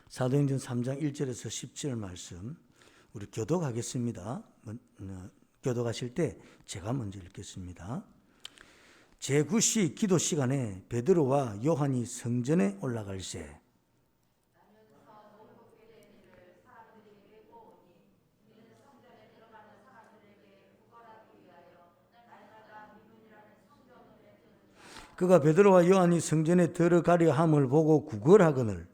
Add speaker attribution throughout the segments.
Speaker 1: 사도행전 3장 1절에서 10절 말씀 우리 교독하겠습니다. 교독하실 때 제가 먼저 읽겠습니다. 제9시 기도 시간에 베드로와 요한이 성전에 올라갈새 그가 베드로와 요한이 성전에 들어가려 함을 보고 구걸하거늘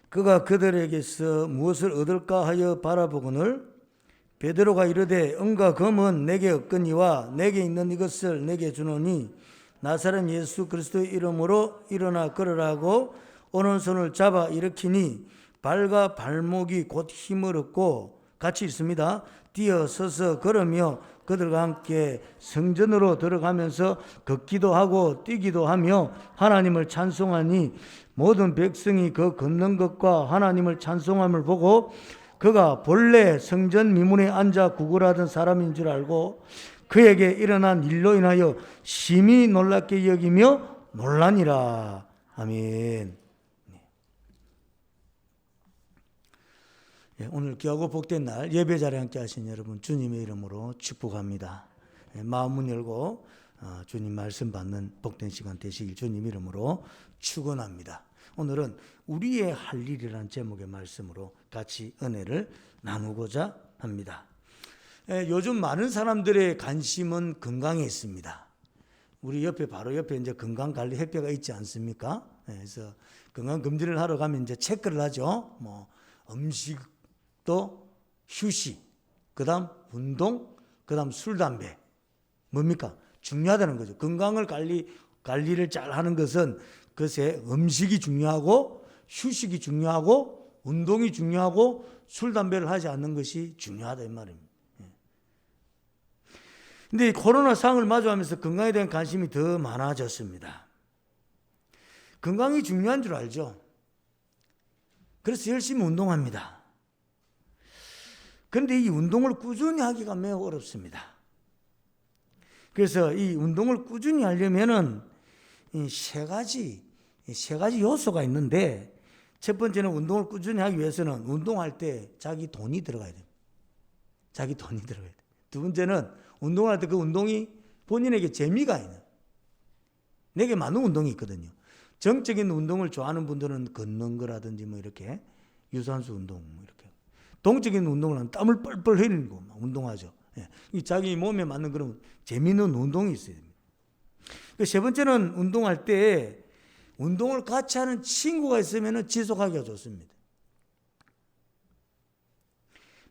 Speaker 1: 그가 그들에게서 무엇을 얻을까 하여 바라보거늘 베드로가 이르되 은과 금은 내게 없거니와 내게 있는 이것을 내게 주노니 나사렛 예수 그리스도의 이름으로 일어나 걸으라고 오른손을 잡아 일으키니 발과 발목이 곧 힘을 얻고 같이 있습니다. 뛰어서서 걸으며 그들과 함께 성전으로 들어가면서 걷기도 하고 뛰기도 하며 하나님을 찬송하니 모든 백성이 그 걷는 것과 하나님을 찬송함을 보고 그가 본래 성전 미문에 앉아 구걸하던 사람인 줄 알고 그에게 일어난 일로 인하여 심히 놀랍게 여기며 놀라니라. 아멘. 오늘 귀하고 복된 날 예배 자리에 함께 하신 여러분 주님의 이름으로 축복합니다. 마음문 열고 주님 말씀 받는 복된 시간 되시길 주님 이름으로 축원합니다. 오늘은 우리의 할 일이라는 제목의 말씀으로 같이 은혜를 나누고자 합니다. 요즘 많은 사람들의 관심은 건강에 있습니다. 우리 옆에 바로 옆에 이제 건강관리협회가 있지 않습니까? 그래서 건강검진을 하러 가면 이제 체크를 하죠. 뭐 음식도 휴식, 그다음 운동, 그다음 술, 담배. 뭡니까? 중요하다는 거죠. 건강을 관리를 잘 하는 것은 그것에 음식이 중요하고 휴식이 중요하고 운동이 중요하고 술, 담배를 하지 않는 것이 중요하다 이 말입니다. 근데 코로나 상황을 마주하면서 건강에 대한 관심이 더 많아졌습니다. 건강이 중요한 줄 알죠? 그래서 열심히 운동합니다. 그런데 이 운동을 꾸준히 하기가 매우 어렵습니다. 그래서 이 운동을 꾸준히 하려면은 세 가지 요소가 있는데 첫 번째는 운동을 꾸준히 하기 위해서는 운동할 때 자기 돈이 들어가야 돼요. 자기 돈이 들어가야 돼요. 두 번째는 운동할 때 그 운동이 본인에게 재미가 있는 내게 맞는 운동이 있거든요. 정적인 운동을 좋아하는 분들은 걷는 거라든지 뭐 이렇게 유산소 운동 뭐 이렇게 동적인 운동을 하면 땀을 뻘뻘 흘리고 운동하죠. 이 자기 몸에 맞는 그런 재미있는 운동이 있어야 됩니다. 세 번째는 운동할 때 운동을 같이 하는 친구가 있으면 지속하기가 좋습니다.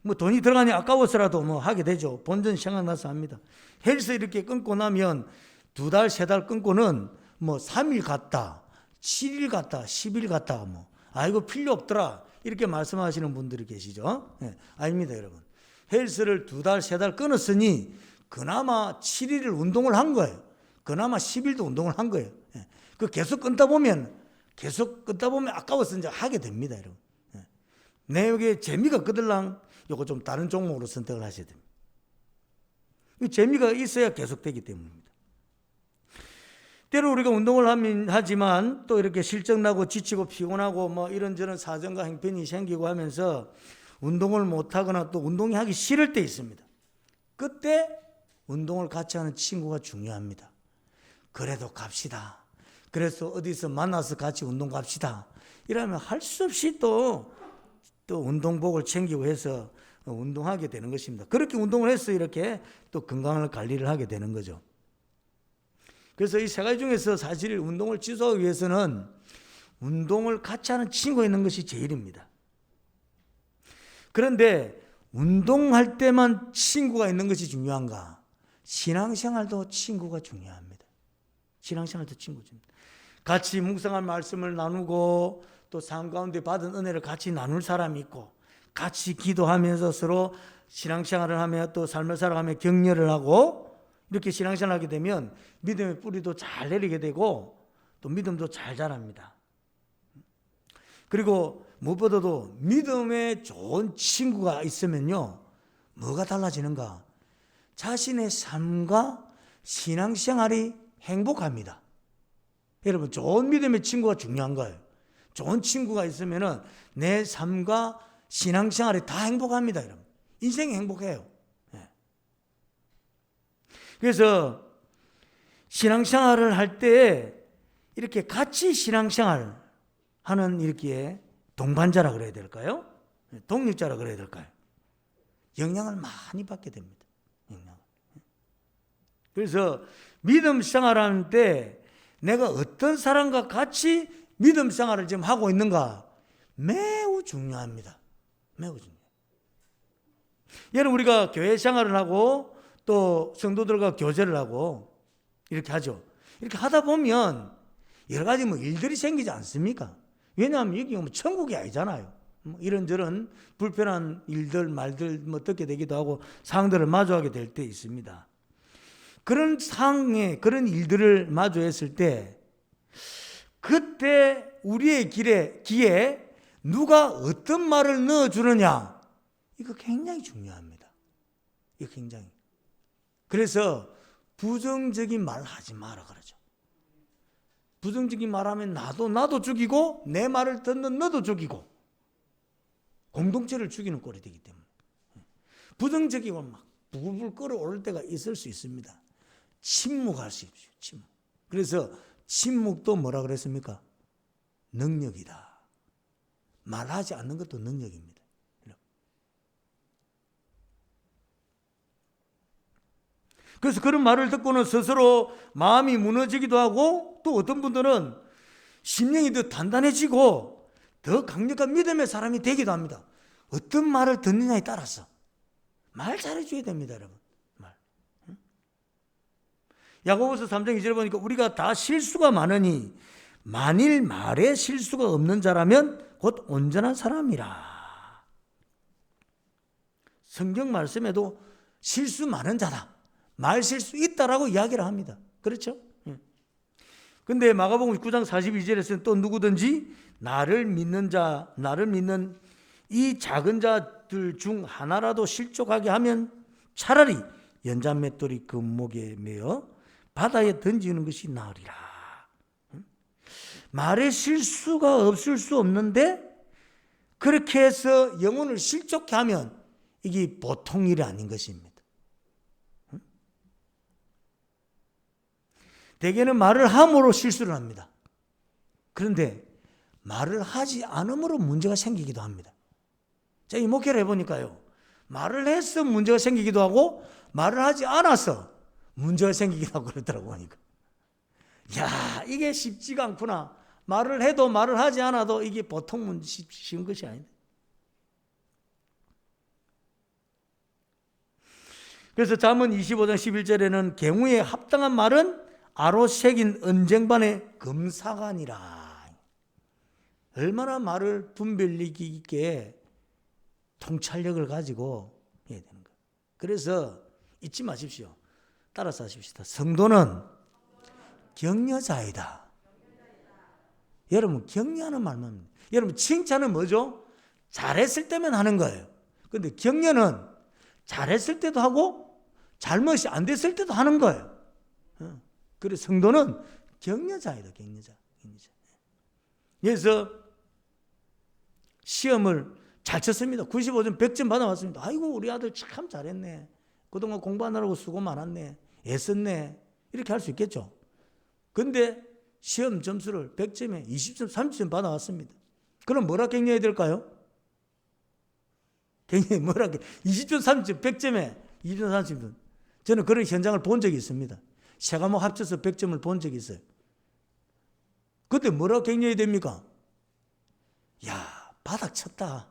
Speaker 1: 뭐 돈이 들어가니 아까워서라도 뭐 하게 되죠. 본전 생각나서 합니다. 헬스 이렇게 끊고 나면 2달, 3달 끊고는 뭐 3일 갔다, 7일 갔다, 10일 갔다 뭐 아이고 필요 없더라 이렇게 말씀하시는 분들이 계시죠. 아닙니다 여러분. 헬스를 2달, 3달 끊었으니 그나마 7일을 운동을 한 거예요. 그나마 10일도 운동을 한 거예요. 그 계속 끊다 보면 아까워서 이제 하게 됩니다 여러분. 내게 재미가 끄들랑 요거 좀 다른 종목으로 선택을 하셔야 됩니다. 재미가 있어야 계속되기 때문입니다. 때로 우리가 운동을 하지만 또 이렇게 실적나고 지치고 피곤하고 뭐 이런저런 사정과 행편이 생기고 하면서 운동을 못하거나 또 운동이 하기 싫을 때 있습니다. 그때 운동을 같이 하는 친구가 중요합니다. 그래도 갑시다. 그래서 어디서 만나서 같이 운동 갑시다. 이러면 할 수 없이 또 운동복을 챙기고 해서 운동하게 되는 것입니다. 그렇게 운동을 해서 이렇게 또 건강을 관리를 하게 되는 거죠. 그래서 이 세 가지 중에서 사실 운동을 지속하기 위해서는 운동을 같이 하는 친구가 있는 것이 제일입니다. 그런데 운동할 때만 친구가 있는 것이 중요한가? 신앙생활도 친구가 중요합니다. 신앙생활도 친구가 중요합니다. 같이 묵상할 말씀을 나누고 또 삶 가운데 받은 은혜를 같이 나눌 사람이 있고 같이 기도하면서 서로 신앙생활을 하며 또 삶을 살아가며 격려를 하고 이렇게 신앙생활을 하게 되면 믿음의 뿌리도 잘 내리게 되고 또 믿음도 잘 자랍니다. 그리고 무엇보다도 믿음에 좋은 친구가 있으면요 뭐가 달라지는가? 자신의 삶과 신앙생활이 행복합니다. 여러분, 좋은 믿음의 친구가 중요한 거예요. 좋은 친구가 있으면은 내 삶과 신앙생활이 다 행복합니다. 여러분, 인생이 행복해요. 예. 그래서 신앙생활을 할 때 이렇게 같이 신앙생활 하는 이렇게 동반자라 그래야 될까요? 동력자라 그래야 될까요? 영향을 많이 받게 됩니다. 영향을. 그래서 믿음 생활하는 때 내가 어떤 사람과 같이 믿음 생활을 지금 하고 있는가 매우 중요합니다. 매우 중요해요. 여러분, 우리가 교회 생활을 하고 또 성도들과 교제를 하고 이렇게 하죠. 이렇게 하다 보면 여러 가지 일들이 생기지 않습니까? 왜냐하면 여기 천국이 아니잖아요. 이런저런 불편한 일들, 말들 듣게 되기도 하고 상황들을 마주하게 될 때 있습니다. 그런 상황에 그런 일들을 마주했을 때 그때 우리의 귀에 누가 어떤 말을 넣어주느냐, 이거 굉장히 중요합니다. 이거 굉장히. 그래서 부정적인 말 하지 마라 그러죠. 부정적인 말하면 나도 죽이고 내 말을 듣는 너도 죽이고 공동체를 죽이는 꼴이 되기 때문에 부정적이고 막 부글부글 끓어오를 때가 있을 수 있습니다. 침묵하십시오. 침묵. 그래서 침묵도 뭐라 그랬습니까? 능력이다. 말하지 않는 것도 능력입니다. 그래서 그런 말을 듣고는 스스로 마음이 무너지기도 하고 또 어떤 분들은 심령이 더 단단해지고 더 강력한 믿음의 사람이 되기도 합니다. 어떤 말을 듣느냐에 따라서 말 잘해줘야 됩니다, 여러분. 말. 야고보서 3장 2절에 보니까 우리가 다 실수가 많으니 만일 말에 실수가 없는 자라면 곧 온전한 사람이라. 성경 말씀에도 실수 많은 자다, 말 실수 있다라고 이야기를 합니다. 그렇죠? 근데 마가복음 9장 42절에서는 또 누구든지 나를 믿는 이 작은 자들 중 하나라도 실족하게 하면 차라리 연잔 맷돌이 그 목에 매어 바다에 던지는 것이 나으리라. 말에 실수가 없을 수 없는데 그렇게 해서 영혼을 실족케 하면 이게 보통 일이 아닌 것입니다. 대개는 말을 함으로 실수를 합니다. 그런데 말을 하지 않음으로 문제가 생기기도 합니다. 제가 이 목회를 해보니까요, 말을 해서 문제가 생기기도 하고 말을 하지 않아서 문제가 생기기도 하고 그러더라고 하니까, 야, 이게 쉽지가 않구나. 말을 해도 말을 하지 않아도 이게 보통 쉬운 것이 아니다. 그래서 잠언 25장 11절에는 경우에 합당한 말은 아로 새긴 언쟁반의 금사관이라. 얼마나 말을 분별력 있게 통찰력을 가지고 해야 되는 거예요. 그래서 잊지 마십시오. 따라서 하십시다. 성도는 격려자이다. 여러분, 격려하는 말만. 여러분, 칭찬은 뭐죠? 잘했을 때만 하는 거예요. 그런데 격려는 잘했을 때도 하고 잘못이 안 됐을 때도 하는 거예요. 그래서 성도는 격려자이다. 격려자. 그래서 시험을 잘 쳤습니다. 95점 100점 받아왔습니다. 아이고, 우리 아들 참 잘했네. 그동안 공부하느라고 수고 많았네. 애썼네. 이렇게 할 수 있겠죠. 근데 시험 점수를 100점에 20점, 30점 받아왔습니다. 그럼 뭐라 격려해야 될까요? 격려해 뭐라 20점, 30점, 100점에 20점, 30점. 저는 그런 현장을 본 적이 있습니다. 세 과목 합쳐서 100점을 본 적이 있어요. 그때 뭐라고 격려해야 됩니까? 야, 바닥 쳤다.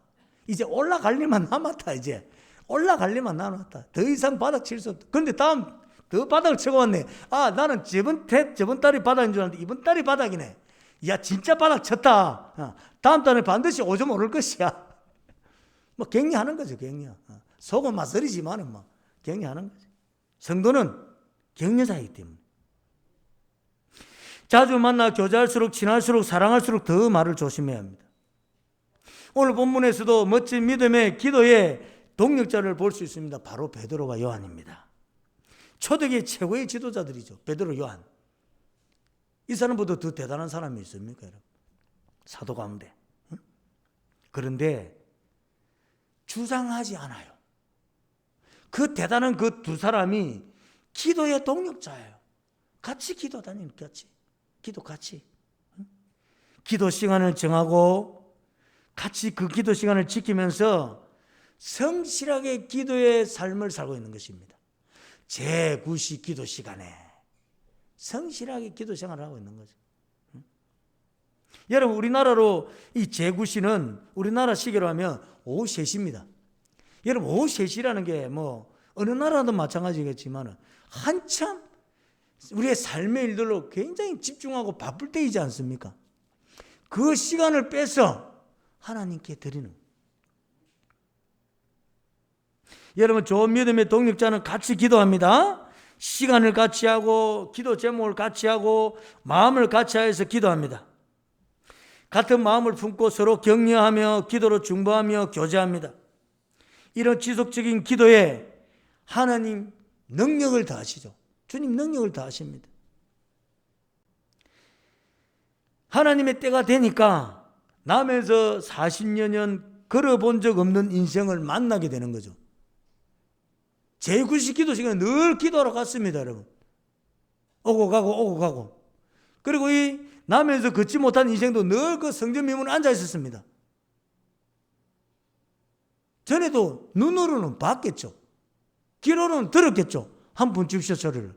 Speaker 1: 이제 올라갈 일만 남았다. 이제 올라갈 일만 남았다. 더 이상 바닥 칠 수 없다. 그런데 다음 더 바닥을 치고 왔네. 아, 나는 저번 달이 바닥인 줄 알았는데 이번 달이 바닥이네. 야, 진짜 바닥 쳤다. 다음 달에 반드시 5점 오를 것이야. 뭐 격려하는 거죠. 격려. 속은 맛설이지만은 뭐 격려하는 거죠. 성도는 격려자이기 때문에. 자주 만나 교제할수록 친할수록 사랑할수록 더 말을 조심해야 합니다. 오늘 본문에서도 멋진 믿음의 기도의 동력자를 볼 수 있습니다. 바로 베드로와 요한입니다. 초대교회 최고의 지도자들이죠. 베드로, 요한. 이 사람보다 더 대단한 사람이 있습니까, 여러분? 사도 가운데. 그런데 주장하지 않아요. 그 대단한 그 두 사람이 기도의 동력자예요. 같이 기도 다니는, 같이. 기도 같이. 기도 시간을 정하고 같이 그 기도 시간을 지키면서 성실하게 기도의 삶을 살고 있는 것입니다. 제9시 기도 시간에 성실하게 기도 생활을 하고 있는 거죠. 여러분, 우리나라로 이 제9시는 우리나라 시계로 하면 오후 3시입니다. 여러분, 오후 3시라는 게 뭐 어느 나라도 마찬가지겠지만 한참 우리의 삶의 일들로 굉장히 집중하고 바쁠 때이지 않습니까? 그 시간을 빼서 하나님께 드리는. 여러분, 좋은 믿음의 동력자는 같이 기도합니다. 시간을 같이 하고 기도 제목을 같이 하고 마음을 같이 하여서 기도합니다. 같은 마음을 품고 서로 격려하며 기도로 중보하며 교제합니다. 이런 지속적인 기도에 하나님 능력을 더하시죠. 주님 능력을 더하십니다. 하나님의 때가 되니까 남에서 40여 년 걸어본 적 없는 인생을 만나게 되는 거죠. 제9시 기도 시간에 늘 기도하러 갔습니다, 여러분. 오고 가고 오고 가고. 그리고 이 남에서 걷지 못한 인생도 늘 그 성전 미문에 앉아 있었습니다. 전에도 눈으로는 봤겠죠. 귀로는 들었겠죠. 한 분 주시오 소리를.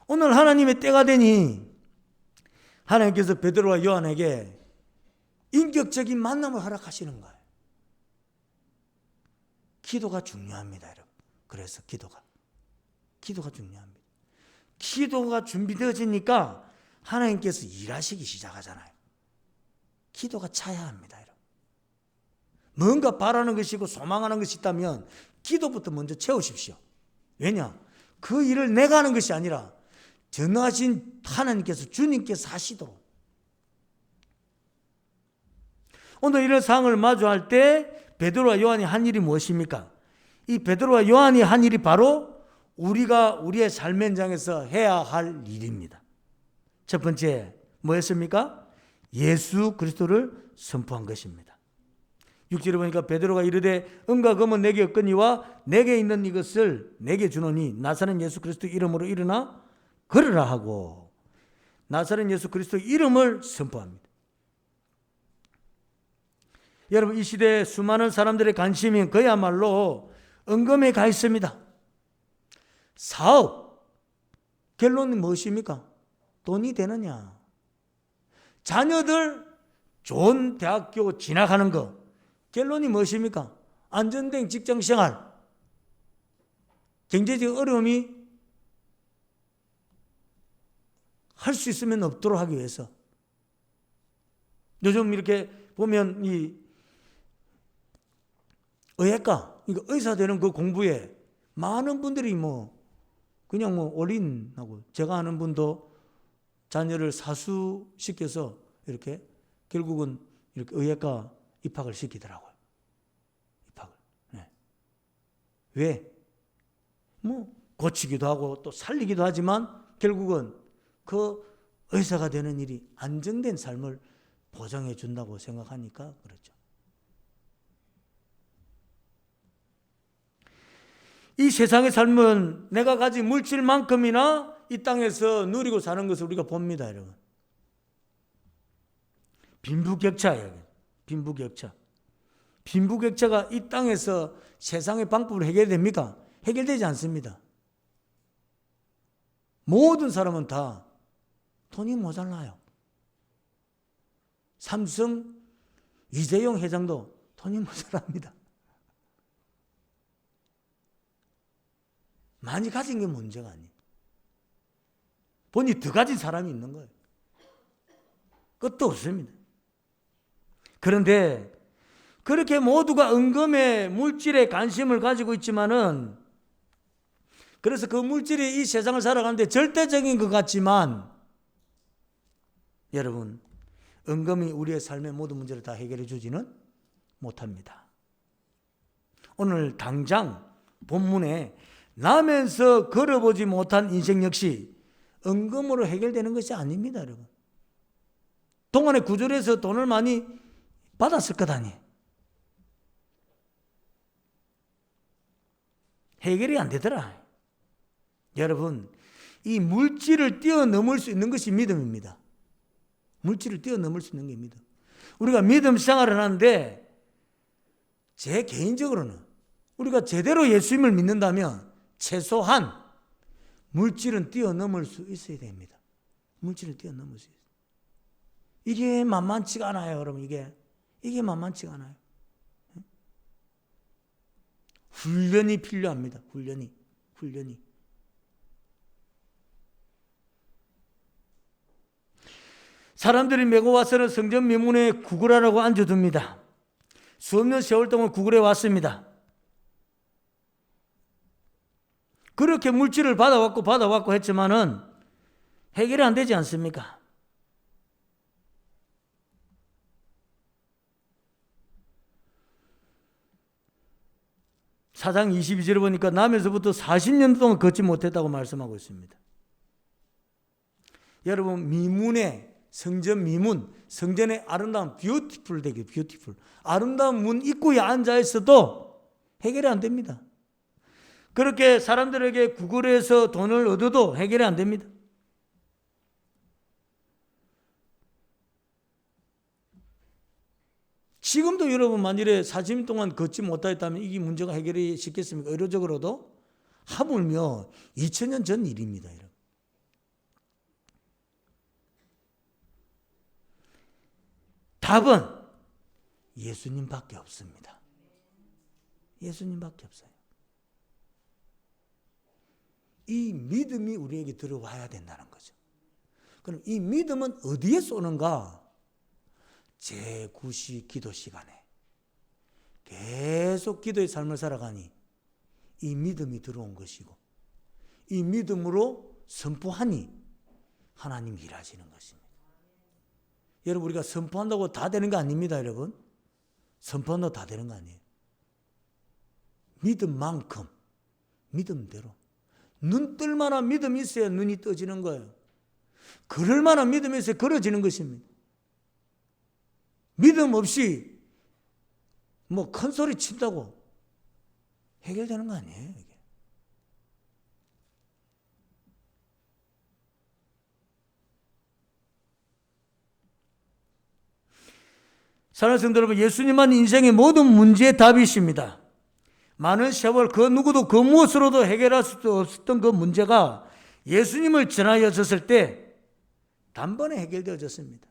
Speaker 1: 오늘 하나님의 때가 되니 하나님께서 베드로와 요한에게 인격적인 만남을 허락하시는 거예요. 기도가 중요합니다, 여러분. 그래서 기도가 중요합니다. 기도가 준비되어지니까 하나님께서 일하시기 시작하잖아요. 기도가 차야 합니다, 여러분. 뭔가 바라는 것이고 소망하는 것이 있다면 기도부터 먼저 채우십시오. 왜냐? 그 일을 내가 하는 것이 아니라 전능하신 하나님께서, 주님께서 하시도록. 오늘 이런 상황을 마주할 때 베드로와 요한이 한 일이 무엇입니까? 이 베드로와 요한이 한 일이 바로 우리가 우리의 삶의 현장에서 해야 할 일입니다. 첫 번째 뭐였습니까? 예수 그리스도를 선포한 것입니다. 6절에 보니까 베드로가 이르되 은과 금은 내게 없거니와 내게 있는 이것을 내게 주노니 나사렛 예수 그리스도 이름으로 일어나 걸으라 하고 나사렛 예수 그리스도 이름을 선포합니다. 여러분, 이 시대에 수많은 사람들의 관심이 그야말로 은금에 가 있습니다. 사업, 결론은 무엇입니까? 돈이 되느냐? 자녀들 좋은 대학교 진학하는 거, 결론이 무엇입니까? 안정된 직장생활, 경제적 어려움이 할 수 있으면 없도록 하기 위해서. 요즘 이렇게 보면 이 의학과, 의사 되는 그 공부에 많은 분들이 그냥 올인하고, 제가 아는 분도 자녀를 사수시켜서 이렇게 결국은 이렇게 의학과 입학을 시키더라고요. 입학을. 네. 왜? 고치기도 하고 또 살리기도 하지만 결국은 그 의사가 되는 일이 안정된 삶을 보장해 준다고 생각하니까 그렇죠. 이 세상의 삶은 내가 가진 물질만큼이나 이 땅에서 누리고 사는 것을 우리가 봅니다, 여러분. 빈부격차예요. 빈부격차. 빈부격차가 이 땅에서 세상의 방법으로 해결됩니까? 해결되지 않습니다. 모든 사람은 다 돈이 모자라요. 삼성 이재용 회장도 돈이 모자랍니다. 많이 가진 게 문제가 아니에요. 본인이 더 가진 사람이 있는 거예요. 끝도 없습니다. 그런데 그렇게 모두가 은금의 물질에 관심을 가지고 있지만은, 그래서 그 물질이 이 세상을 살아가는데 절대적인 것 같지만, 여러분, 은금이 우리의 삶의 모든 문제를 다 해결해 주지는 못합니다. 오늘 당장 본문에 나면서 걸어보지 못한 인생 역시 은금으로 해결되는 것이 아닙니다, 여러분. 동안의 구절에서 돈을 많이 받았을 것 아니에요. 해결이 안 되더라. 여러분, 이 물질을 뛰어넘을 수 있는 것이 믿음입니다. 물질을 뛰어넘을 수 있는 게 믿음. 우리가 믿음 생활을 하는데 제 개인적으로는 우리가 제대로 예수님을 믿는다면 최소한 물질은 뛰어넘을 수 있어야 됩니다. 물질을 뛰어넘을 수 있어요. 이게 만만치가 않아요, 여러분. 이게 만만치가 않아요. 훈련이 필요합니다. 훈련이. 사람들이 메고 와서는 성전 미문에 구걸하라고 앉아둡니다. 수없는 세월 동안 구걸해 왔습니다. 그렇게 물질을 받아왔고 했지만은 해결이 안 되지 않습니까? 사장 22절에 보니까 남에서부터 40년 동안 걷지 못했다고 말씀하고 있습니다. 여러분, 미문에 성전 미문, 성전의 아름다운 뷰티풀 되게 뷰티풀 아름다운 문 입구에 앉아 있어도 해결이 안 됩니다. 그렇게 사람들에게 구걸해서 돈을 얻어도 해결이 안 됩니다. 지금도 여러분 만일에 40년 동안 걷지 못하였다면 이게 문제가 해결이 쉽겠습니까? 의료적으로도 하물며 2000년 전 일입니다. 여러분. 답은 예수님밖에 없습니다. 예수님밖에 없어요. 이 믿음이 우리에게 들어와야 된다는 거죠. 그럼 이 믿음은 어디에 쏘는가? 제9시 기도 시간에 계속 기도의 삶을 살아가니 이 믿음이 들어온 것이고 이 믿음으로 선포하니 하나님이 일하시는 것입니다. 여러분, 우리가 선포한다고 다 되는 거 아닙니다, 여러분. 선포한다고 다 되는 거 아니에요. 믿음만큼 믿음대로 눈 뜰 만한 믿음이 있어야 눈이 떠지는 거예요. 그럴 만한 믿음이 있어야 걸어지는 것입니다. 믿음 없이 뭐 큰 소리 친다고 해결되는 거 아니에요, 이게. 사랑하는 성도 여러분, 예수님만 인생의 모든 문제의 답이십니다. 많은 세월 그 누구도 그 무엇으로도 해결할 수 없었던 그 문제가 예수님을 전하여졌을 때 단번에 해결되어졌습니다.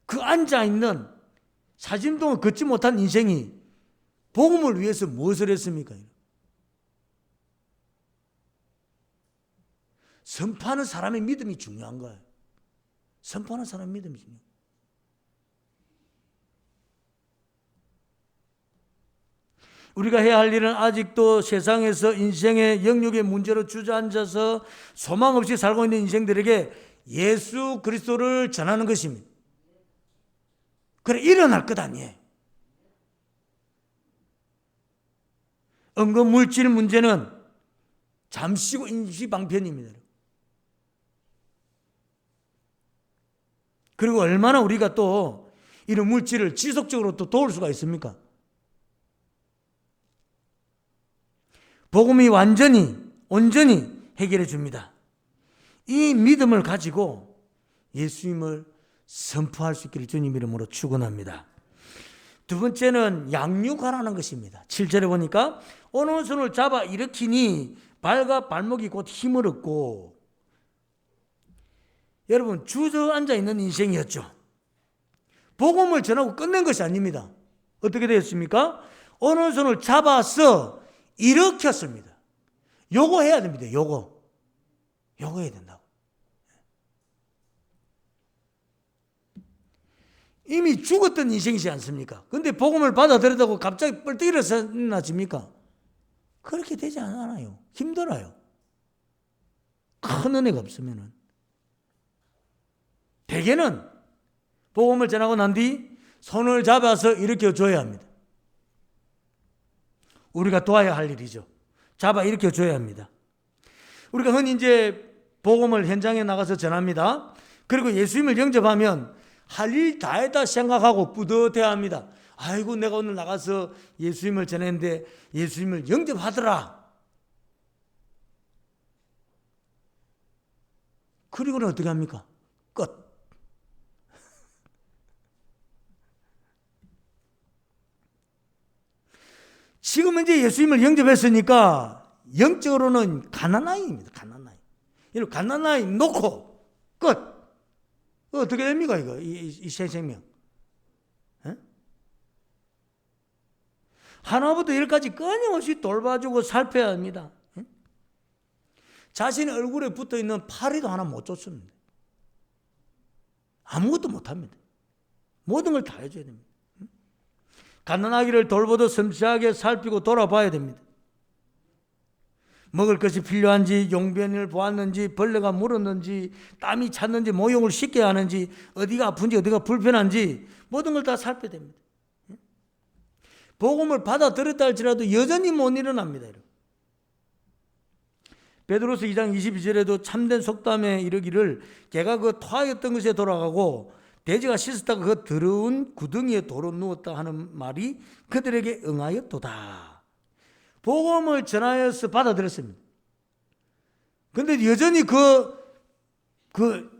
Speaker 1: 그 앉아있는 40년 동안 걷지 못한 인생이 복음을 위해서 무엇을 했습니까? 선포하는 사람의 믿음이 중요한 거예요. 선포하는 사람의 믿음이 중요해요. 우리가 해야 할 일은 아직도 세상에서 인생의 영역의 문제로 주저앉아서 소망 없이 살고 있는 인생들에게 예수 그리스도를 전하는 것입니다. 그래, 일어날 것 아니에요. 은근 물질 문제는 잠시고 임시방편입니다. 그리고 얼마나 우리가 또 이런 물질을 지속적으로 또 도울 수가 있습니까? 복음이 온전히 해결해 줍니다. 이 믿음을 가지고 예수님을 선포할 수 있기를 주님 이름으로 축원합니다. 두 번째는 양육하라는 것입니다. 7절에 보니까 오른손을 잡아 일으키니 발과 발목이 곧 힘을 얻고, 여러분 주저앉아 있는 인생이었죠. 복음을 전하고 끝낸 것이 아닙니다. 어떻게 되었습니까? 오른손을 잡아서 일으켰습니다. 요거 해야 됩니다. 요거 해야 된다고. 이미 죽었던 인생이지 않습니까? 근데 복음을 받아들였다고 갑자기 뻘떡 일어나집니까? 그렇게 되지 않아요. 힘들어요. 큰 은혜가 없으면은. 대개는 복음을 전하고 난 뒤 손을 잡아서 일으켜 줘야 합니다. 우리가 도와야 할 일이죠. 잡아 일으켜 줘야 합니다. 우리가 흔히 이제 복음을 현장에 나가서 전합니다. 그리고 예수님을 영접하면 할 일 다 했다 생각하고 뿌듯해야 합니다. 아이고, 내가 오늘 나가서 예수님을 전했는데 예수님을 영접하더라. 그리고는 어떻게 합니까? 끝. 지금은 이제 예수님을 영접했으니까 영적으로는 갓난아이입니다. 갓난아이. 이런 갓난아이 놓고 끝. 어떻게 됩니까 이거? 이 새 생명. 에? 하나부터 열까지 끊임없이 돌봐주고 살펴야 합니다. 에? 자신의 얼굴에 붙어있는 파리도 하나 못 쫓습니다. 아무것도 못합니다. 모든 걸 다 해줘야 됩니다. 갓난아기를 돌보듯 섬세하게 살피고 돌아봐야 됩니다. 먹을 것이 필요한지, 용변을 보았는지, 벌레가 물었는지, 땀이 찼는지, 모욕을 쉽게 하는지, 어디가 아픈지, 어디가 불편한지 모든 걸 다 살펴야 됩니다. 복음을 받아들였다 할지라도 여전히 못 일어납니다. 베드로서 2장 22절에도 참된 속담에 이르기를 개가 그 토하였던 것에 돌아가고 돼지가 씻었다가 그 더러운 구덩이에 도로 누웠다 하는 말이 그들에게 응하였도다. 복음을 전하여서 받아들였습니다. 그런데 여전히 그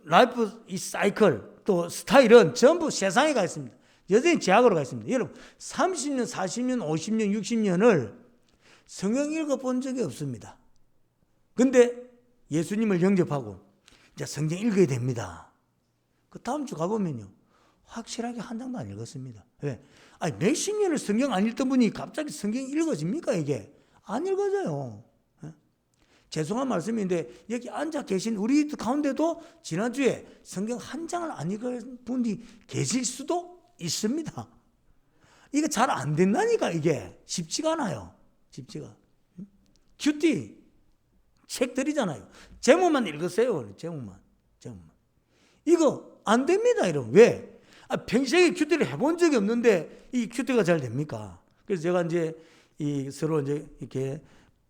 Speaker 1: 라이프 이 사이클 또 스타일은 전부 세상에 가 있습니다. 여전히 제약으로 가 있습니다. 여러분 30년, 40년, 50년, 60년을 성경 읽어본 적이 없습니다. 근데 예수님을 영접하고 이제 성경 읽어야 됩니다. 그 다음 주 가보면요, 확실하게 한 장도 안 읽었습니다. 왜? 아니, 몇십 년을 성경 안 읽던 분이 갑자기 성경 읽어집니까? 이게 안 읽어져요. 죄송한 말씀인데 여기 앉아 계신 우리 가운데도 지난주에 성경 한 장을 안 읽은 분이 계실 수도 있습니다. 이게 잘 안 된다니까. 이게 쉽지가 않아요. 쉽지가. 큐티 책 드리잖아요. 제목만 읽으세요. 제목만. 이거 안 됩니다. 이러면 왜? 평생에 큐티를 해본 적이 없는데 이 큐티가 잘 됩니까? 그래서 제가 이제 서로 이제 이렇게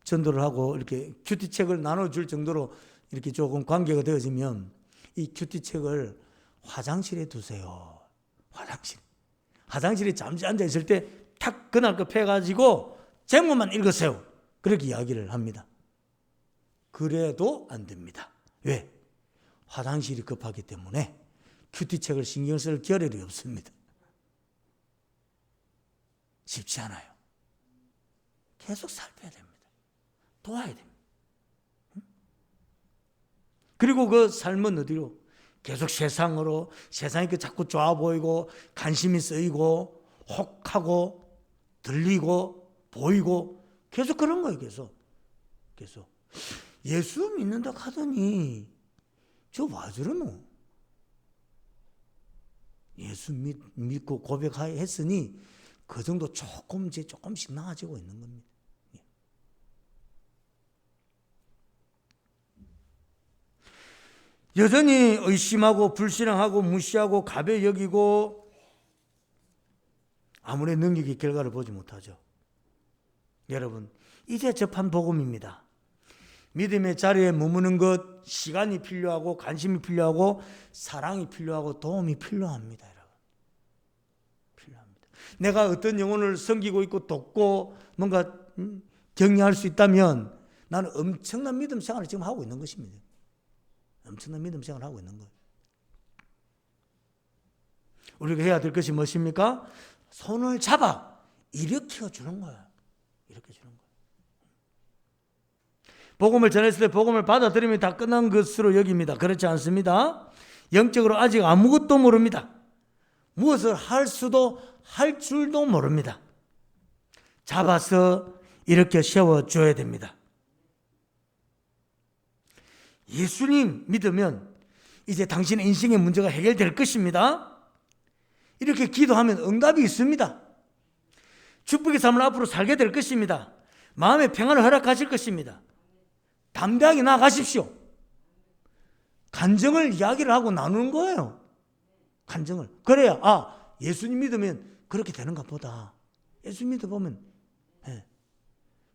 Speaker 1: 전도를 하고 이렇게 큐티 책을 나눠줄 정도로 이렇게 조금 관계가 되어지면 이 큐티 책을 화장실에 두세요. 화장실에 잠시 앉아 있을 때 탁 그날 거 펴가지고 제목만 읽으세요. 그렇게 이야기를 합니다. 그래도 안 됩니다. 왜? 화장실이 급하기 때문에 큐티책을 신경 쓸 겨를이 없습니다. 쉽지 않아요. 계속 살펴야 됩니다. 도와야 됩니다. 그리고 그 삶은 어디로? 계속 세상으로, 세상이 자꾸 좋아 보이고 관심이 쓰이고 혹하고 들리고 보이고 계속 그런 거예요. 계속 예수 믿는다 하더니 저 와 저러노? 예수 믿고 고백했으니 그 정도 조금씩 나아지고 있는 겁니다. 여전히 의심하고 불신앙하고 무시하고 가벼이 여기고 아무리 능력의 결과를 보지 못하죠. 여러분, 이제 접한 복음입니다. 믿음의 자리에 머무는 것, 시간이 필요하고 관심이 필요하고 사랑이 필요하고 도움이 필요합니다. 여러분, 필요합니다. 내가 어떤 영혼을 섬기고 있고 돕고 뭔가 격려할 수 있다면 나는 엄청난 믿음 생활을 지금 하고 있는 것입니다. 엄청난 믿음 생활을 하고 있는 거예요. 우리가 해야 될 것이 무엇입니까? 손을 잡아 일으켜 주는 거예요. 일으켜 주는 거예요. 복음을 전했을 때 복음을 받아들이면 다 끝난 것으로 여깁니다. 그렇지 않습니다. 영적으로 아직 아무것도 모릅니다. 무엇을 할 수도 할 줄도 모릅니다. 잡아서 일으켜 세워줘야 됩니다. 예수님 믿으면 이제 당신의 인생의 문제가 해결될 것입니다. 이렇게 기도하면 응답이 있습니다. 축복의 삶을 앞으로 살게 될 것입니다. 마음의 평안을 허락하실 것입니다. 담대하게 나아가십시오. 간증을 이야기를 하고 나누는 거예요. 간증을. 그래야 예수님 믿으면 그렇게 되는가 보다. 예수 믿어보면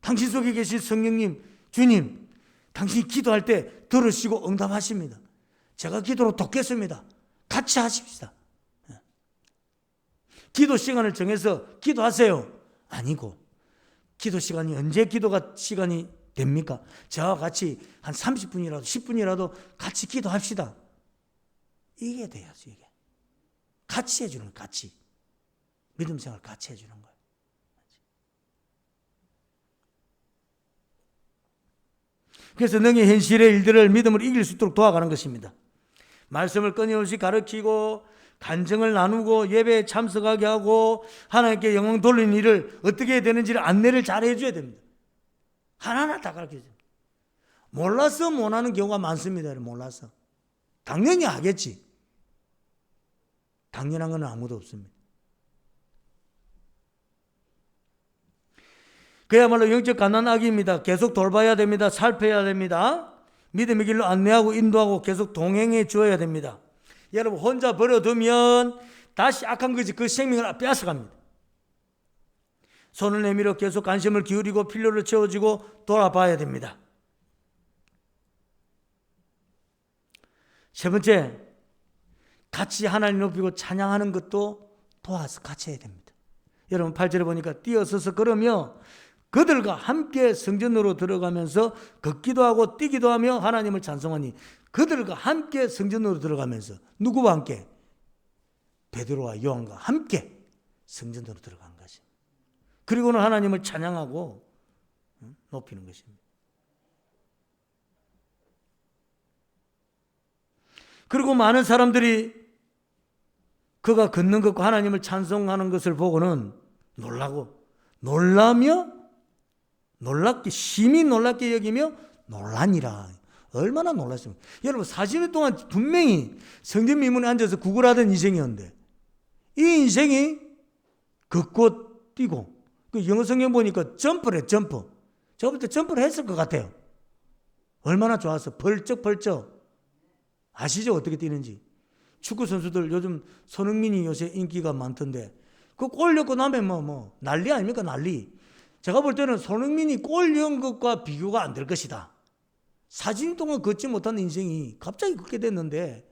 Speaker 1: 당신 속에 계신 성령님, 주님, 당신이 기도할 때 들으시고 응답하십니다. 제가 기도로 돕겠습니다. 같이 하십시다. 기도 시간을 정해서 기도하세요. 아니고, 기도 시간이 언제 기도가 시간이 됩니까? 저와 같이 한 30분이라도 10분이라도 같이 기도합시다. 이게 돼야지. 이게 같이 해주는 거예요. 같이 믿음 생활 같이 해주는 거예요. 그래서 능히 현실의 일들을 믿음으로 이길 수 있도록 도와가는 것입니다. 말씀을 끊임없이 가르치고 간증을 나누고 예배에 참석하게 하고 하나님께 영광 돌리는 일을 어떻게 해야 되는지를 안내를 잘 해줘야 됩니다. 하나하나 다 가르쳐줘야 됩니다. 몰라서 못하는 경우가 많습니다. 몰라서. 당연히 하겠지. 당연한 건 아무도 없습니다. 그야말로 영적 갓난아기입니다. 계속 돌봐야 됩니다. 살펴야 됩니다. 믿음의 길로 안내하고 인도하고 계속 동행해 주어야 됩니다. 여러분 혼자 버려두면 다시 악한 것이 그 생명을 빼앗아갑니다. 손을 내밀어 계속 관심을 기울이고 필요를 채워주고 돌아봐야 됩니다. 세 번째, 같이 하나님 높이고 찬양하는 것도 도와서 같이 해야 됩니다. 여러분 8절에 보니까 뛰어서서 걸으며 그들과 함께 성전으로 들어가면서 걷기도 하고 뛰기도 하며 하나님을 찬송하니, 그들과 함께 성전으로 들어가면서 누구와 함께? 베드로와 요한과 함께 성전으로 들어간 것입니다. 그리고는 하나님을 찬양하고 높이는 것입니다. 그리고 많은 사람들이 그가 걷는 것과 하나님을 찬송하는 것을 보고는 놀라며 놀랍게 심히 놀랍게 여기며 놀라니라. 얼마나 놀랐습니까? 여러분 40년 동안 분명히 성전 미문에 앉아서 구걸하던 인생이었는데 이 인생이 걷고 뛰고, 그 영어 성경 보니까 점프를 해. 점프. 제가 볼 때 점프를 했을 것 같아요. 얼마나 좋아서 벌쩍벌쩍. 아시죠? 어떻게 뛰는지. 축구 선수들 요즘 손흥민이 요새 인기가 많던데 그 골 넣고 나면 뭐 난리 아닙니까? 난리. 제가 볼 때는 손흥민이 골 넣은 것과 비교가 안 될 것이다. 40년 동안 걷지 못한 인생이 갑자기 걷게 됐는데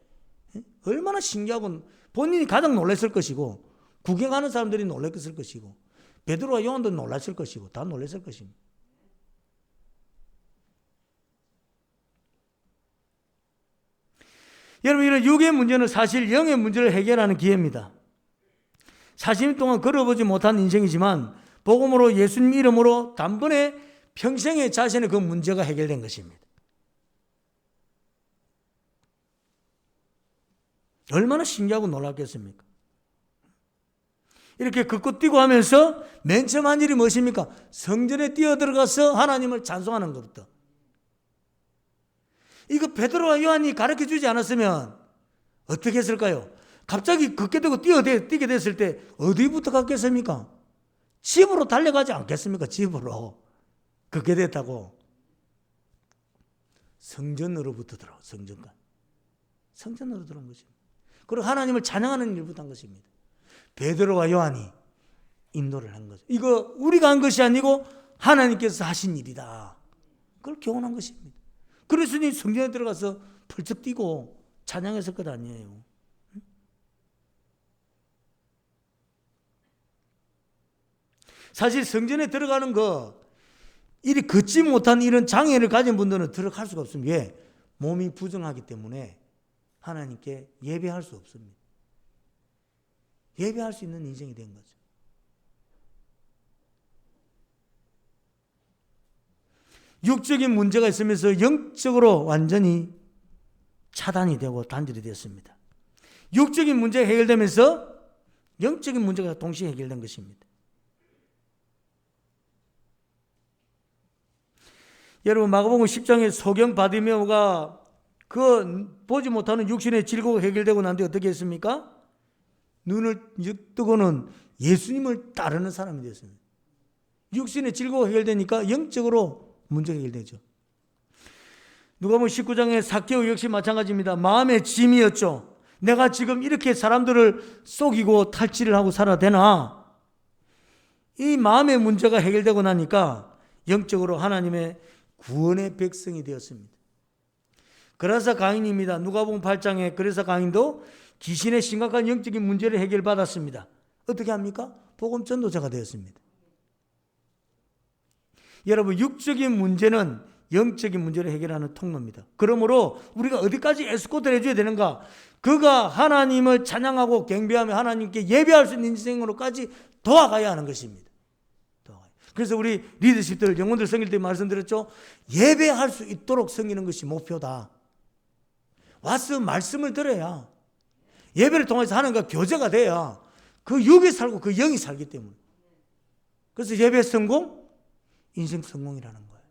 Speaker 1: 얼마나 신기하고 본인이 가장 놀랐을 것이고 구경하는 사람들이 놀랐을 것이고 베드로와 요한도 놀랐을 것이고 다 놀랐을 것입니다. 여러분 이런 육의 문제는 사실 영의 문제를 해결하는 기회입니다. 40년 동안 걸어보지 못한 인생이지만 복음으로 예수님 이름으로 단번에 평생의 자신의 그 문제가 해결된 것입니다. 얼마나 신기하고 놀랍겠습니까? 이렇게 걷고 뛰고 하면서 맨 처음 한 일이 무엇입니까? 성전에 뛰어들어가서 하나님을 찬송하는 것부터. 이거 베드로와 요한이 가르쳐 주지 않았으면 어떻게 했을까요? 갑자기 걷게 되고 뛰게 됐을 때 어디부터 갔겠습니까? 집으로 달려가지 않겠습니까? 집으로. 걷게 됐다고. 성전으로부터 들어와. 성전으로 들어온 것입니다. 그리고 하나님을 찬양하는 일부터 한 것입니다. 베드로와 요한이 인도를 한 거죠. 이거 우리가 한 것이 아니고 하나님께서 하신 일이다. 그걸 교훈한 것입니다. 그래서 성전에 들어가서 펄쩍 뛰고 찬양했을 것 아니에요. 사실 성전에 들어가는 거 이리 걷지 못한 이런 장애를 가진 분들은 들어갈 수가 없습니다. 왜? 몸이 부정하기 때문에 하나님께 예배할 수 없습니다. 예배할 수 있는 인생이 된 거죠. 육적인 문제가 있으면서 영적으로 완전히 차단이 되고 단절이 되었습니다. 육적인 문제가 해결되면서 영적인 문제가 동시에 해결된 것입니다. 여러분 마가복음 10장에 소경 바디메오가 그 보지 못하는 육신의 질고가 해결되고 난 뒤에 어떻게 했습니까? 눈을 뜨고는 예수님을 따르는 사람이 되었습니다. 육신의 질고가 해결되니까 영적으로 문제가 해결되죠. 누가복음 19장의 삭개오 역시 마찬가지입니다. 마음의 짐이었죠. 내가 지금 이렇게 사람들을 속이고 탈취를 하고 살아야 되나? 이 마음의 문제가 해결되고 나니까 영적으로 하나님의 구원의 백성이 되었습니다. 그래서 가인입니다. 누가복음 8장에 그래서 가인도 귀신의 심각한 영적인 문제를 해결받았습니다. 어떻게 합니까? 복음 전도자가 되었습니다. 여러분, 육적인 문제는 영적인 문제를 해결하는 통로입니다. 그러므로 우리가 어디까지 에스코트를 해줘야 되는가? 그가 하나님을 찬양하고 경배하며 하나님께 예배할 수 있는 인생으로까지 도와가야 하는 것입니다. 그래서 우리 리더십들, 영혼들 섬길 때 말씀드렸죠. 예배할 수 있도록 섬기는 것이 목표다. 와서 말씀을 들어야, 예배를 통해서 하나님과 교제가 돼야 그 육이 살고 그 영이 살기 때문에. 그래서 예배 성공, 인생 성공이라는 거예요.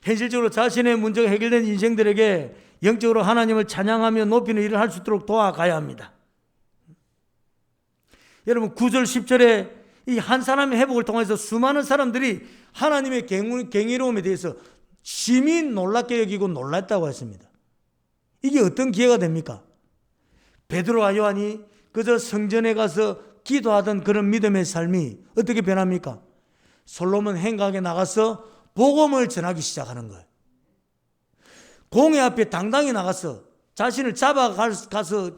Speaker 1: 현실적으로 자신의 문제가 해결된 인생들에게 영적으로 하나님을 찬양하며 높이는 일을 할 수 있도록 도와가야 합니다. 여러분, 9절 10절에 이 한 사람의 회복을 통해서 수많은 사람들이 하나님의 경이로움에 대해서 심히 놀랍게 여기고 놀랐다고 했습니다. 이게 어떤 기회가 됩니까? 베드로와 요한이 그저 성전에 가서 기도하던 그런 믿음의 삶이 어떻게 변합니까? 솔로몬 행각에 나가서 복음을 전하기 시작하는 거예요. 공회 앞에 당당히 나가서 자신을 잡아가서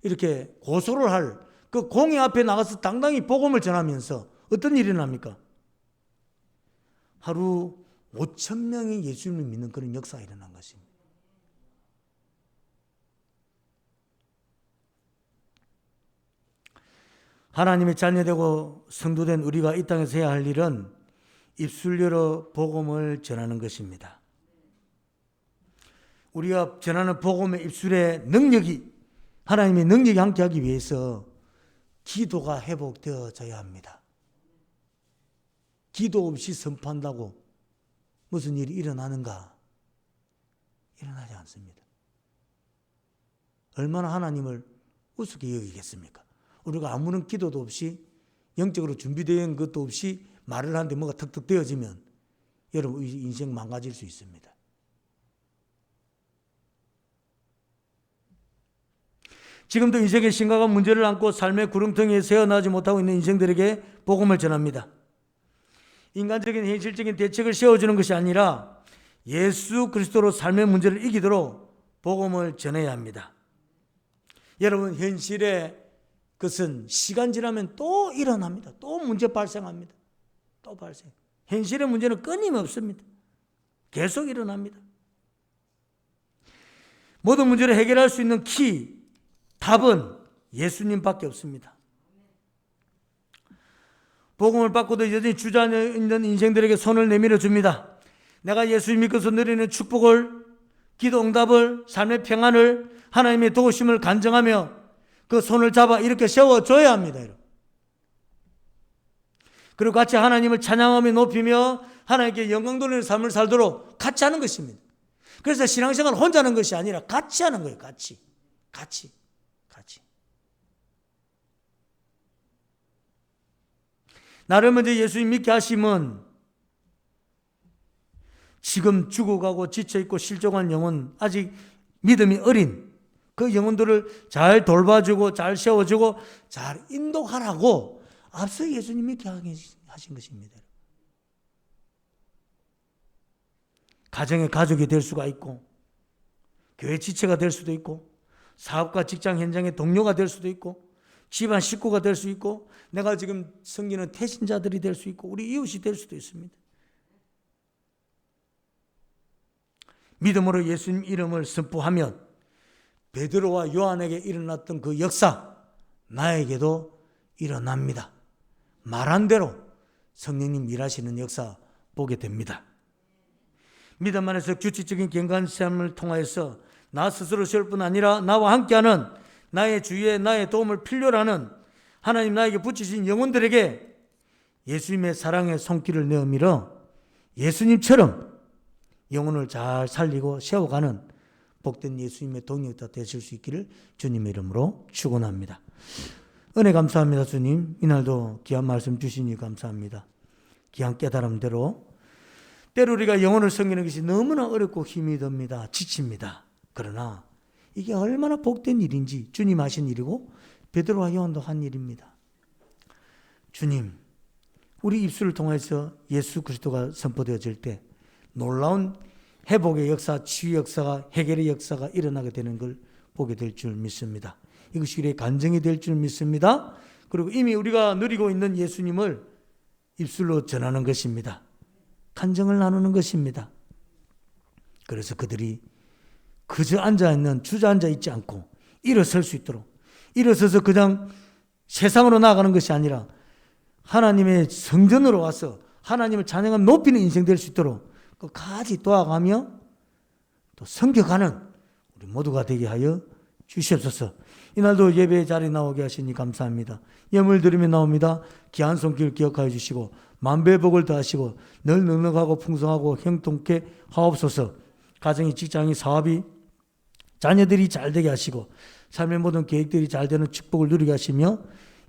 Speaker 1: 이렇게 고소를 할 그 공회 앞에 나가서 당당히 복음을 전하면서 어떤 일이 납니까? 하루 5,000명이 예수님을 믿는 그런 역사가 일어난 것입니다. 하나님의 자녀되고 성도된 우리가 이 땅에서 해야 할 일은 입술 열어 복음을 전하는 것입니다. 우리가 전하는 복음의 입술의 능력이, 하나님의 능력이 함께하기 위해서 기도가 회복되어져야 합니다. 기도 없이 선포한다고 무슨 일이 일어나는가? 일어나지 않습니다. 얼마나 하나님을 우습게 여기겠습니까? 우리가 아무런 기도도 없이, 영적으로 준비되어 있는 것도 없이 말을 하는데 뭐가 턱턱 되어지면 여러분 인생 망가질 수 있습니다. 지금도 인생의 심각한 문제를 안고 삶의 구렁텅이에 새어나지 못하고 있는 인생들에게 복음을 전합니다. 인간적인 현실적인 대책을 세워주는 것이 아니라 예수 그리스도로 삶의 문제를 이기도록 복음을 전해야 합니다. 여러분, 현실의 것은 시간 지나면 또 일어납니다. 또 문제 발생합니다. 또 발생. 현실의 문제는 끊임없습니다. 계속 일어납니다. 모든 문제를 해결할 수 있는 답은 예수님밖에 없습니다. 복음을 받고도 여전히 주저앉는 인생들에게 손을 내밀어 줍니다. 내가 예수님 믿고서 누리는 축복을, 기도 응답을, 삶의 평안을, 하나님의 도우심을 간증하며 그 손을 잡아 이렇게 세워줘야 합니다. 그리고 같이 하나님을 찬양하며 높이며 하나님께 영광 돌리는 삶을 살도록 같이 하는 것입니다. 그래서 신앙생활 혼자 하는 것이 아니라 같이 하는 거예요. 같이. 나를 먼저 예수님 믿게 하심은 지금 죽어가고 지쳐있고 실종한 영혼, 아직 믿음이 어린 그 영혼들을 잘 돌봐주고 잘 세워주고 잘 인도하라고 앞서 예수님 믿게 하신 것입니다. 가정의 가족이 될 수가 있고, 교회 지체가 될 수도 있고, 사업과 직장 현장의 동료가 될 수도 있고, 집안 식구가 될 수 있고, 내가 지금 섬기는 태신자들이 될 수 있고, 우리 이웃이 될 수도 있습니다. 믿음으로 예수님 이름을 선포하면 베드로와 요한에게 일어났던 그 역사, 나에게도 일어납니다. 말한 대로 성령님 일하시는 역사 보게 됩니다. 믿음 안에서 규칙적인 경건 삶을 통하여서 나 스스로 세울 뿐 아니라 나와 함께하는, 나의 주위에 나의 도움을 필요로 하는 하나님 나에게 붙이신 영혼들에게 예수님의 사랑의 손길을 내밀어 예수님처럼 영혼을 잘 살리고 세워가는 복된 예수님의 동역자 되실 수 있기를 주님의 이름으로 축원합니다. 은혜 감사합니다. 주님, 이날도 귀한 말씀 주시니 감사합니다. 귀한 깨달음대로 때로 우리가 영혼을 섬기는 것이 너무나 어렵고 힘이 듭니다. 지칩니다. 그러나 이게 얼마나 복된 일인지 주님 하신 일이고 베드로와 요한도 한 일입니다. 주님, 우리 입술을 통해서 예수 그리스도가 선포되어질 때 놀라운 회복의 역사, 치유 역사가, 해결의 역사가 일어나게 되는 걸 보게 될 줄 믿습니다. 이것이 우리의 간증이 될 줄 믿습니다. 그리고 이미 우리가 누리고 있는 예수님을 입술로 전하는 것입니다. 간증을 나누는 것입니다. 그래서 그들이 그저 앉아있는, 주저앉아 있지 않고 일어설 수 있도록, 일어서서 그냥 세상으로 나아가는 것이 아니라 하나님의 성전으로 와서 하나님을 찬양하며 높이는 인생 될 수 있도록 끝까지 도와가며 또 섬겨가는 우리 모두가 되게 하여 주시옵소서. 이날도 예배 자리에 나오게 하시니 감사합니다. 예물 드리며 나옵니다. 귀한 손길 기억하여 주시고 만배복을 더하시고 늘 넉넉하고 풍성하고 형통케 하옵소서. 가정이, 직장이, 사업이, 자녀들이 잘 되게 하시고 삶의 모든 계획들이 잘 되는 축복을 누리게 하시며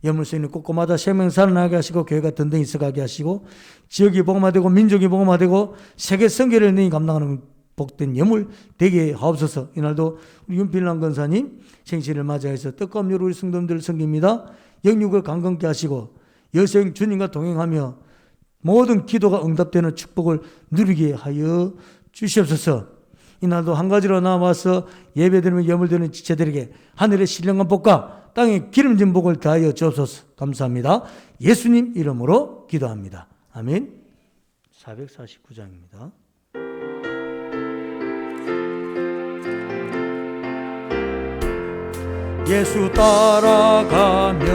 Speaker 1: 예물소인은 곳곳마다 생명 살아나게 하시고 교회가 든든히 있어가게 하시고 지역이 복음화되고 민족이 복음화되고 세계 선교를 능히 감당하는 복된 예물 되게 하옵소서. 이날도 우리 윤필남 권사님 생신을 맞이해서 뜻과 음료로 우리 성도님들을 섬깁니다. 영육을 강건케 하시고 여생 주님과 동행하며 모든 기도가 응답되는 축복을 누리게 하여 주시옵소서. 이날도 한 가지로 나와서 예배드리며 예물드리는 지체들에게 하늘의 신령한 복과 땅의 기름진 복을 더하여 주옵소서. 감사합니다. 예수님 이름으로 기도합니다. 아멘. 449장입니다. 예수 따라가며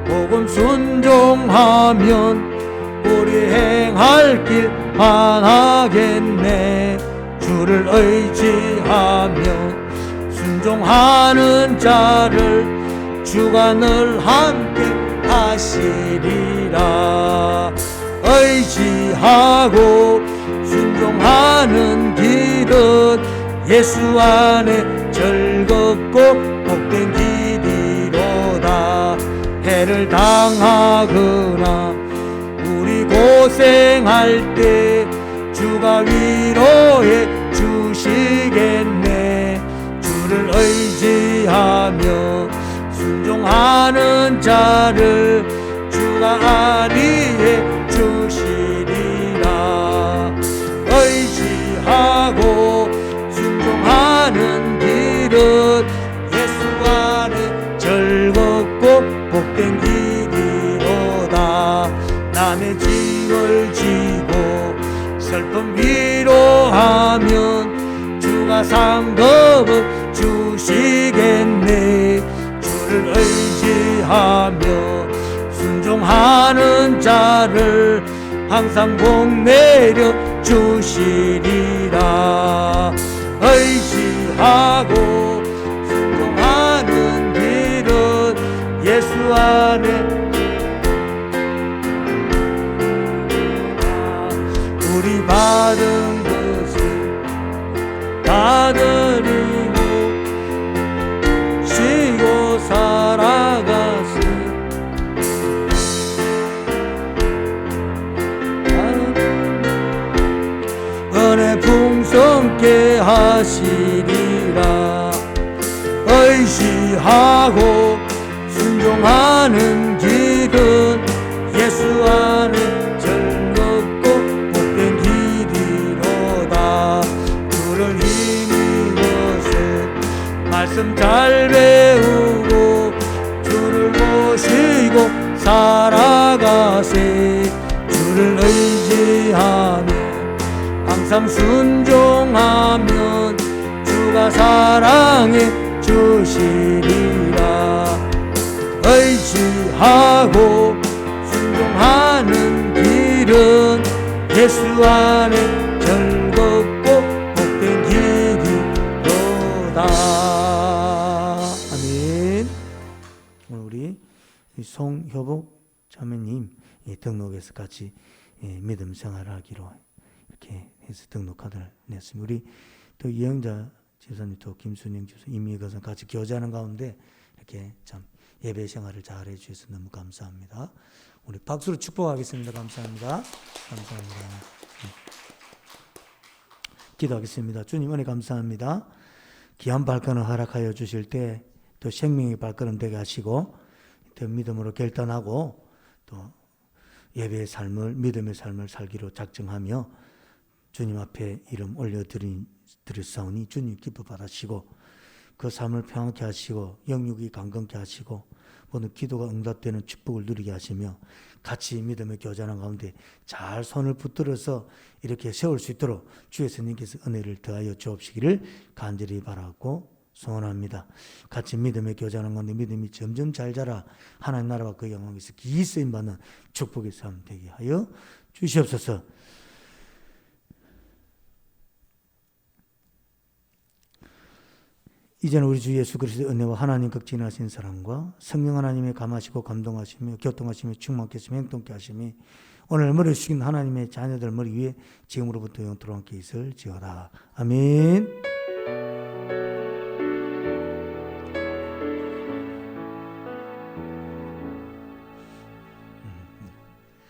Speaker 1: 복음 순종하면 우리 행할 길 하나겠네. 주를 의지하며 순종하는 자를 주가 늘 함께 하시리라. 의지하고 순종하는 길은 예수 안에 즐겁고 복된 길이로다. 해를 당하거나 우리 고생할 때 주가 위로해 주시겠네. 주를 의지하며 순종하는 자를 주가 안위해 주시리라. 의지하고 순종하는 길은 예수 안에 즐겁고 복된 길이로다. 남의 짐을 지고 슬픔 위로하면 주가 상급을 주시겠네. 주를 의지하며 순종하는 자를 항상 복 내려 주시리라. 의지하고 순종하는 길은 예수 안에 우리 받은 것을 다 드리고 쉬고 살아가세. 은혜 풍성케 하시리라. 의지하고 순종하는 길은 예수 안에 말씀 잘 배우고 주를 모시고 살아가세. 주를 의지하며 항상 순종하면 주가 사랑해 주시리라. 의지하고 순종하는 길은 예수 안에 즐겁고 복된 길이로다. 송효복 자매님 등록해서 같이 믿음 생활하기로 이렇게 해서 등록카드를 냈습니다. 우리 또 이영자 집사님 또 김순영 집사 임미가서 같이 교제하는 가운데 이렇게 참 예배 생활을 잘 해주셔서 너무 감사합니다. 우리 박수로 축복하겠습니다. 감사합니다. 감사합니다. 기도하겠습니다. 주님 은혜 감사합니다. 귀한 발걸음 허락하여 주실 때 또 생명의 발걸음 되게 하시고 또 믿음으로 결단하고 또 예배의 삶을 믿음의 삶을 살기로 작정하며 주님 앞에 이름 올려드렸사오니 주님 기뻐 받으시고 그 삶을 평안케 하시고 영육이 강건케 하시고 모든 기도가 응답되는 축복을 누리게 하시며 같이 믿음의 교제하는 가운데 잘 손을 붙들어서 이렇게 세울 수 있도록 주 예수님께서 은혜를 더하여 주옵시기를 간절히 바라고 소원합니다. 같이 믿음의 교제하는 가운데 믿음이 점점 잘 자라 하나님 나라와 그 영광에서 기이 쓰임받는 축복의 삶 되게 하여 주시옵소서. 이제는 우리 주 예수 그리스도의 은혜와 하나님 극진하신 사랑과 성령 하나님의 감하시고 감동하시며 교통하시며 충만케 하시며 행동케 하시며 오늘 머리 숙인 하나님의 자녀들 머리 위에 지금으로부터 영원토록 함께 있을지어다. 아멘.